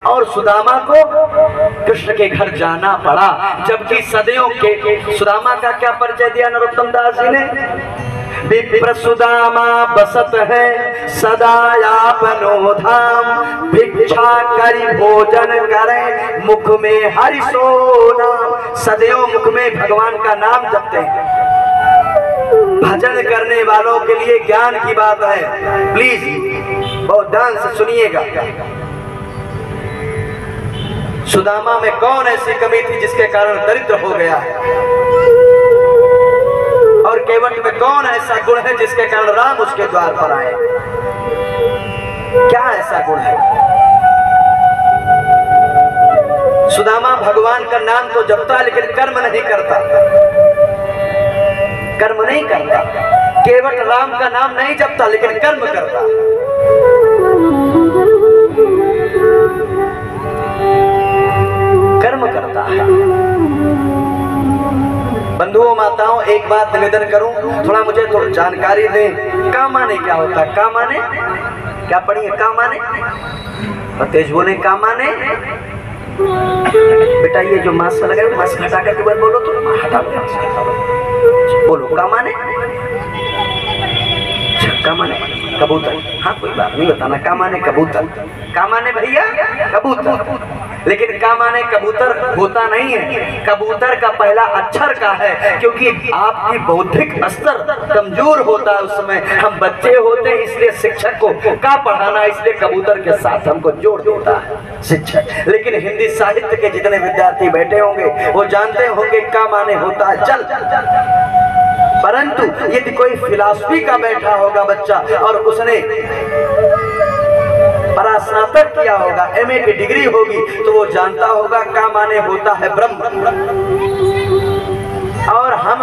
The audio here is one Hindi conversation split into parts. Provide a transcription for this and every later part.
और सुदामा को कृष्ण के घर जाना पड़ा, जबकि सदियों के सुदामा का क्या परिचय दिया नरोत्तम दास जी ने? विप्र सुदामा बसत है सदायापनो धाम, भिक्षा करी भोजन करे मुख में हरि सो नाम। सदैव मुख में भगवान का नाम जपते हैं। भजन करने वालों के लिए ज्ञान की बात है, प्लीज बहुत ध्यान से सुनिएगा। सुदामा में कौन ऐसी कमी थी जिसके कारण दरिद्र हो गया है, और केवट में कौन ऐसा गुण है जिसके कारण राम उसके द्वार पर आए? क्या ऐसा गुण है? सुदामा भगवान का नाम तो जपता लेकिन कर्म नहीं करता, कर्म नहीं करता। केवट राम का नाम नहीं जपता लेकिन कर्म करता। कर्म करता है। बंधुओं माताओं, एक बात निवेदन करूं, थोड़ा मुझे थोड़ी जानकारी दें। का माने क्या होता है? का माने क्या पढ़िए? का माने और तेज बोले का माने। बेटा ये जो मास्क लगा है मास्क हटा करके बात बोलो, तो हटा बोलो। का माने का माने कबूतर। हाँ कोई बात नहीं, बताना का माने कबूतर। का माने भैया कबूतर, लेकिन का माने कबूतर होता नहीं है। कबूतर का पहला अक्षर का है, क्योंकि आपकी बौद्धिक स्तर कमजोर होता है। उस समय हम बच्चे होते हैं, इसलिए शिक्षक को का पढ़ाना, इसलिए कबूतर के साथ हमको जोड़ देता है शिक्षक। लेकिन हिंदी साहित्य के जितने विद्यार्थी बैठे होंगे वो जानते होंगे का माने होता है जल। परंतु यदि कोई फिलॉसफी का बैठा होगा बच्चा और उसने परास्नातक किया होगा, एमए की डिग्री होगी, तो वो जानता होगा का माने होता है ब्रह्म। और हम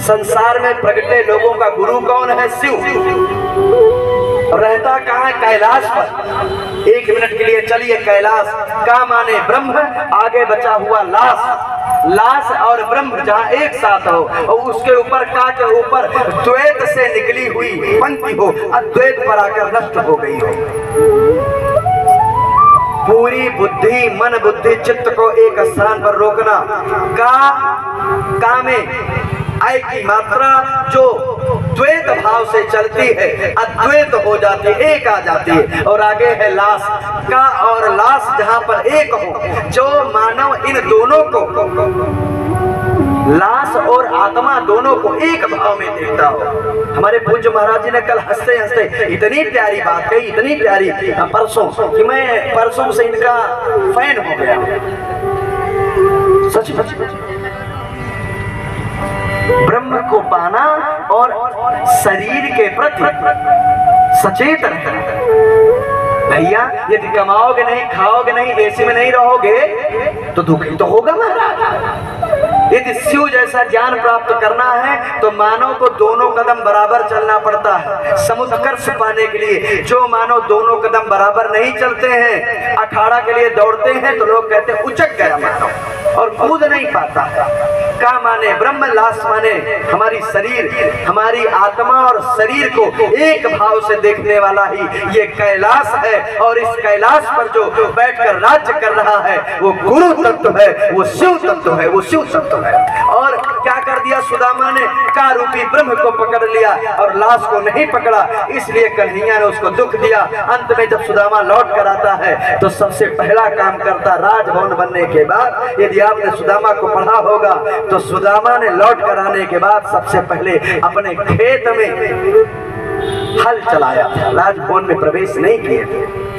संसार में प्रगटे लोगों का गुरु कौन है? शिव। रहता कहाँ? कैलाश पर। एक मिनट के लिए चलिए कैलाश। का माने ब्रह्म, आगे बचा हुआ लाश। लाश और ब्रह्म जहाँ एक साथ हो, और उसके ऊपर का के ऊपर द्वैत से निकली हुई पंक्ति हो, अद्वैत पर आकर नष्ट हो गई हो। पूरी बुद्धि, मन बुद्धि चित्त को एक स्थान पर रोकना। का में आय की मात्रा जो द्वैत भाव से चलती है, अद्वैत हो जाती है, एक आ जाती है। और आगे है लाश। का और लाश जहाँ पर एक हो, जो मानव इन दोनों को, लाश और आत्मा दोनों को एक भाव में देखता हो। हमारे पूज्य महाराज जी ने कल हंसते हंसते इतनी प्यारी बात कही, इतनी प्यारी परसों, कि मैं परसों से इनका फैन हो गया। सच ब्रह्म को पाना और शरीर के प्रति सचेत रहना। भैया यदि कमाओगे नहीं, खाओगे नहीं, एसी में नहीं रहोगे तो दुखी तो होगा महाराज। यदि शिव जैसा ज्ञान प्राप्त करना है तो मानव को दोनों कदम बराबर चलना पड़ता है। समुत्कर्ष पाने के लिए जो मानव दोनों कदम बराबर नहीं चलते हैं, अखाड़ा के लिए दौड़ते हैं, तो लोग कहते हैं उचक गया मानव और कूद नहीं पाता है। का माने ब्रह्म, लाश माने हमारी शरीर, हमारी आत्मा और शरीर को एक भाव से देखने वाला ही ये कैलाश है। और इस कैलाश पर जो बैठकर राज्य कर रहा है वो गुरु तत्व है, वो शिव तत्व है, वो शिव तत्व है। और क्या कर दिया सुदामा ने? का रूपी ब्रह्म को पकड़ लिया और लाश को नहीं पकड़ा, इसलिए कन्हैया ने उसको दुख दिया। अंत में जब सुदामा लौट कर आता है तो सबसे पहला काम करता, राजभवन बनने के बाद, यदि आपने सुदामा को पढ़ा होगा तो सुदामा ने लौट कर आने के बाद सबसे पहले अपने खेत में हल चलाया था, राजभवन में प्रवेश नहीं किए थे।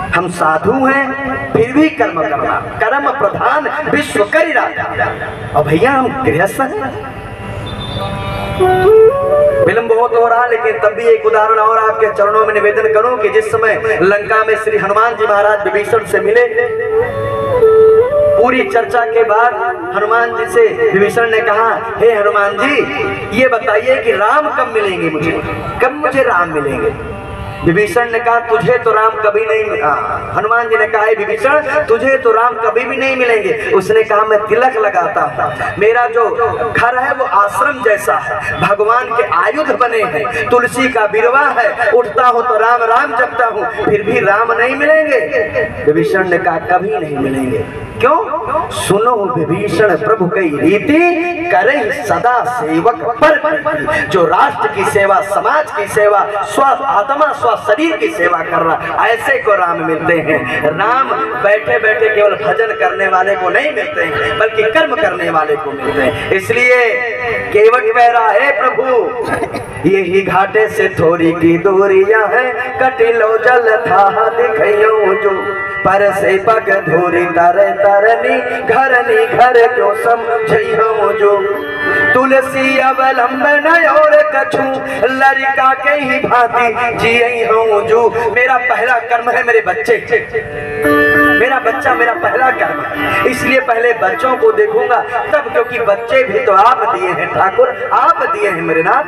हम साधु हैं फिर भी कर्म करना, कर्म प्रधान विश्व करी राजा। और भैया हम गृहस्थ हैं। विलंब बहुत हो रहा, लेकिन तब भी एक उदाहरण और आपके चरणों में निवेदन करूं कि जिस समय लंका में श्री हनुमान जी महाराज विभीषण से मिले, पूरी चर्चा के बाद हनुमान जी से विभीषण ने कहा, हे हनुमान जी ये बताइए कि राम कब मिलेंगे मुझे, कब मुझे राम मिलेंगे? विभीषण ने कहा तुझे तो राम कभी नहीं, हनुमान जी ने कहा विभीषण तुझे तो राम कभी भी नहीं मिलेंगे। उसने कहा मैं तिलक लगाता हूँ, मेरा जो घर है वो आश्रम जैसा है, भगवान के आयुध बने हैं, तुलसी का बिरवा है, उठता हूँ तो राम राम जपता हूँ, फिर भी राम नहीं मिलेंगे। विभीषण ने कहा कभी नहीं मिलेंगे। क्यों? सुनो विभीषण प्रभु की रीति, करे सदा सेवक पर। जो राष्ट्र की सेवा, समाज की सेवा, स्व आत्मा स्व शरीर की सेवा कर रहा, ऐसे को राम मिलते हैं। राम बैठे बैठे केवल भजन करने वाले को नहीं मिलते हैं, बल्कि कर्म करने वाले को मिलते हैं। इसलिए केवट कह रहा है प्रभु यही घाटे से थोड़ी की दूरियां है, कटिलो जल था दिखियो जो, पर से पग धोरी तर तरनी घरनी घर क्यों समझियो जो। तुलसी अवलंबन और कछु लड़का के ही भांति जिये हूँ जो। मेरा पहला कर्म है मेरे बच्चे, मेरा बच्चा मेरा पहला कर्म है, इसलिए पहले बच्चों को देखूंगा तब, क्योंकि बच्चे भी तो आप दिए हैं ठाकुर, आप दिए हैं मेरे नाथ।